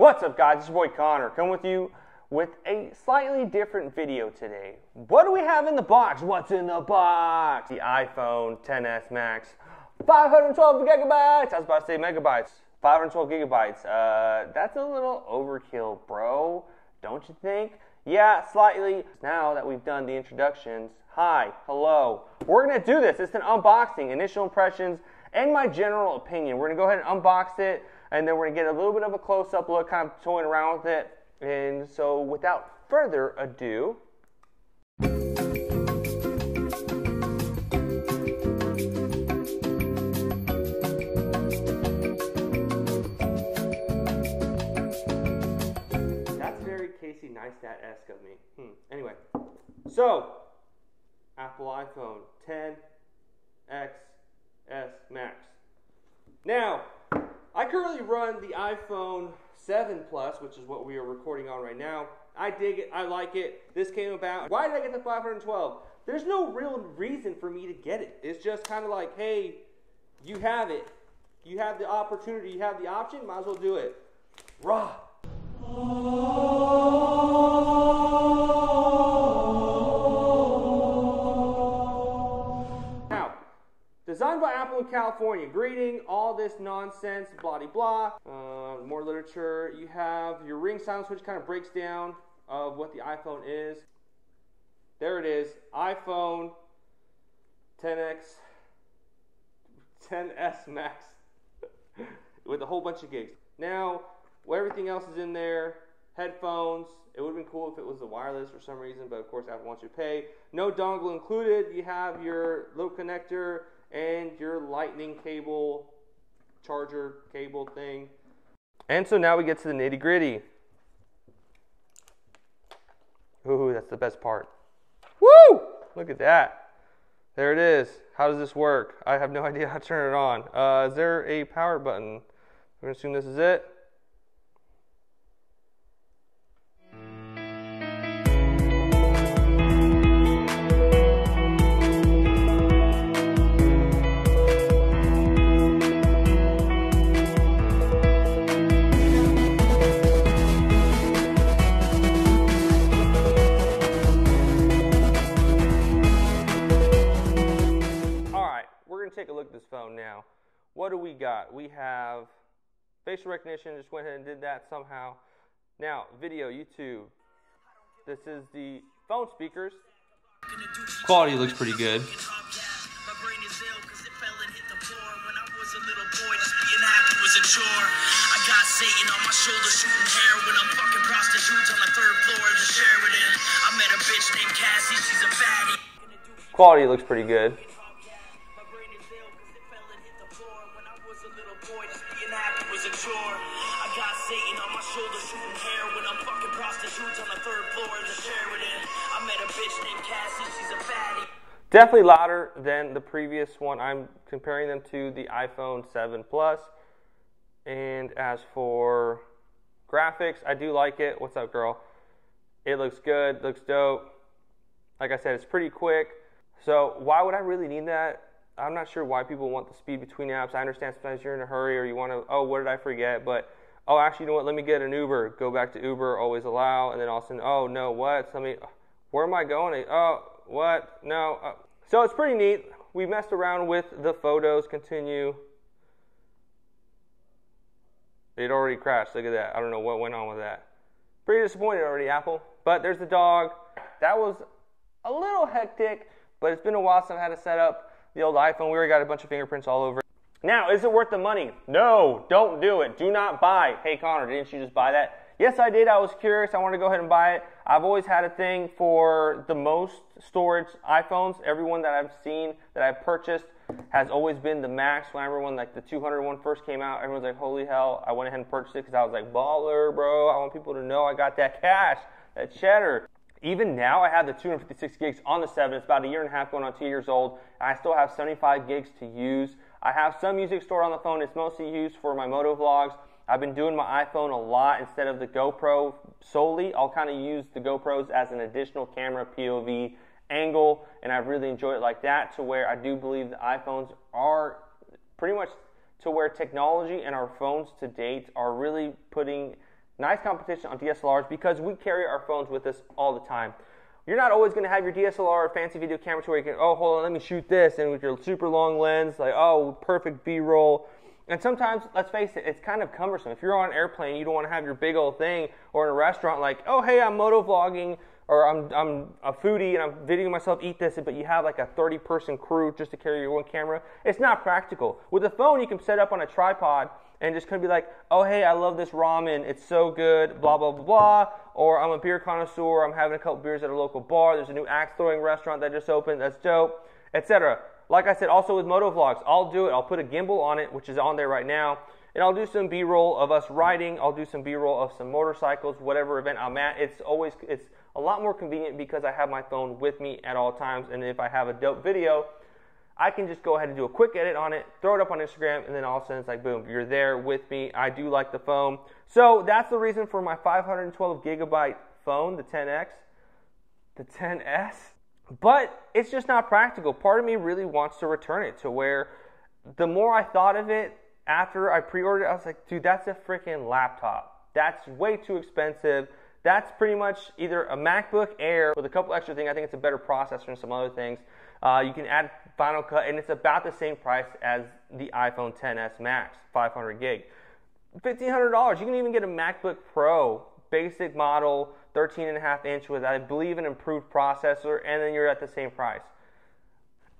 What's up, guys? It's your boy Connor, coming with you with a slightly different video today. What do we have in the box? What's in the box? The iPhone XS Max, 512 gigabytes. I was about to say megabytes. 512 gigabytes. That's a little overkill, bro. Don't you think? Yeah, slightly. Now that we've done the introductions, hi, hello. We're gonna do this. It's an unboxing, initial impressions, and my general opinion. We're gonna go ahead and unbox it, and then we're gonna get a little bit of a close-up look, kind of toying around with it. And so without further ado, that's very Casey Neistat-esque of me. Anyway, so Apple iPhone XS Max. Now, I currently run the iPhone 7 Plus, which is what we are recording on right now. I dig it. I like it. This came about. Why did I get the 512? There's no real reason for me to get it. It's just kind of like, hey, you have it. You have the opportunity. You have the option. Might as well do it. Raw. Designed by Apple in California, greeting, all this nonsense, blah blah. More literature. You have your ring sound switch, kind of breaks down of what the iPhone is. There it is, iPhone XS Max with a whole bunch of gigs. Now, everything else is in there. Headphones. It would have been cool if it was the wireless for some reason, but of course Apple wants you to pay. No dongle included. You have your little connector and your lightning cable, charger cable thing. And so now we get to the nitty gritty. Ooh, that's the best part. Woo! Look at that. There it is. How does this work? I have no idea how to turn it on. Is there a power button? I'm going to assume this is it. Take a look at this phone now. What do we got? We have facial recognition. Just went ahead and did that somehow. Now, video, YouTube. This is the phone speakers. Quality looks pretty good. Quality looks pretty good. Definitely louder than the previous one. I'm comparing them to the iPhone 7 Plus. And as for graphics, I do like it. What's up, girl? It looks good, looks dope. Like I said, it's pretty quick. So why would I really need that? I'm not sure why people want the speed between apps. I understand sometimes you're in a hurry or you want to, oh, what did I forget? But, oh, actually, you know what? Let me get an Uber. Go back to Uber, always allow. And then all of a sudden, oh, no, what? So where am I going? Oh, what? No. So it's pretty neat. We messed around with the photos. Continue. It already crashed. Look at that. I don't know what went on with that. Pretty disappointed already, Apple. But there's the dog. That was a little hectic, but it's been a while since I've had to set up the old iPhone. We already got a bunch of fingerprints all over. Now, is it worth the money? No, don't do it. Do not buy. Hey, Connor, didn't you just buy that? Yes, I did. I was curious. I wanted to go ahead and buy it. I've always had a thing for the most storage iPhones. Everyone that I've seen, that I've purchased, has always been the Max. When I remember when like the 200 one first came out, everyone was like, holy hell. I went ahead and purchased it because I was like, baller, bro. I want people to know I got that cash, that cheddar. Even now, I have the 256 gigs on the 7. It's about a year and a half, going on 2 years old. I still have 75 gigs to use. I have some music stored on the phone. It's mostly used for my moto vlogs. I've been doing my iPhone a lot instead of the GoPro solely. I'll kind of use the GoPros as an additional camera POV angle, and I've really enjoyed it like that, to where I do believe the iPhones are pretty much to where technology and our phones to date are really putting nice competition on DSLRs because we carry our phones with us all the time. You're not always going to have your DSLR fancy video camera to where you can, oh, hold on, let me shoot this, and with your super long lens, like, oh, perfect B-roll. And sometimes, let's face it, it's kind of cumbersome. If you're on an airplane, you don't want to have your big old thing, or in a restaurant, like, oh, hey, I'm moto vlogging, or I'm a foodie and I'm videoing myself eat this, but you have like a 30-person crew just to carry your one camera. It's not practical. With a phone, you can set up on a tripod and just kind of be like, oh, hey, I love this ramen. It's so good, blah, blah, blah, blah. Or I'm a beer connoisseur. I'm having a couple beers at a local bar. There's a new axe throwing restaurant that just opened. That's dope, etc. Like I said, also with moto vlogs, I'll do it. I'll put a gimbal on it, which is on there right now, and I'll do some B-roll of us riding. I'll do some B-roll of some motorcycles, whatever event I'm at. It's a lot more convenient because I have my phone with me at all times, and if I have a dope video, I can just go ahead and do a quick edit on it, throw it up on Instagram, and then all of a sudden it's like, boom, you're there with me. I do like the phone. So that's the reason for my 512 gigabyte phone, the 10X, the 10S. But it's just not practical. Part of me really wants to return it to where the more I thought of it after I pre-ordered it, I was like, dude, that's a freaking laptop. That's way too expensive. That's pretty much either a MacBook Air with a couple extra things. I think it's a better processor and some other things. You can add Final Cut, and it's about the same price as the iPhone XS Max, 500 gig. $1,500. You can even get a MacBook Pro, basic model, 13.5 inch with, I believe, an improved processor, and then you're at the same price.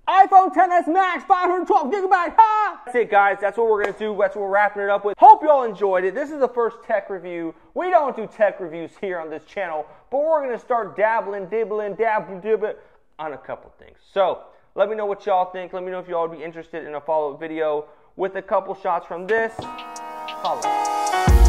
iPhone XS Max, 512 gigabyte, ha! That's it, guys. That's what we're going to do. That's what we're wrapping it up with. Hope you all enjoyed it. This is the first tech review. We don't do tech reviews here on this channel, but we're going to start dabbling on a couple things. So, let me know what y'all think. Let me know if y'all would be interested in a follow-up video with a couple shots from this. Holla.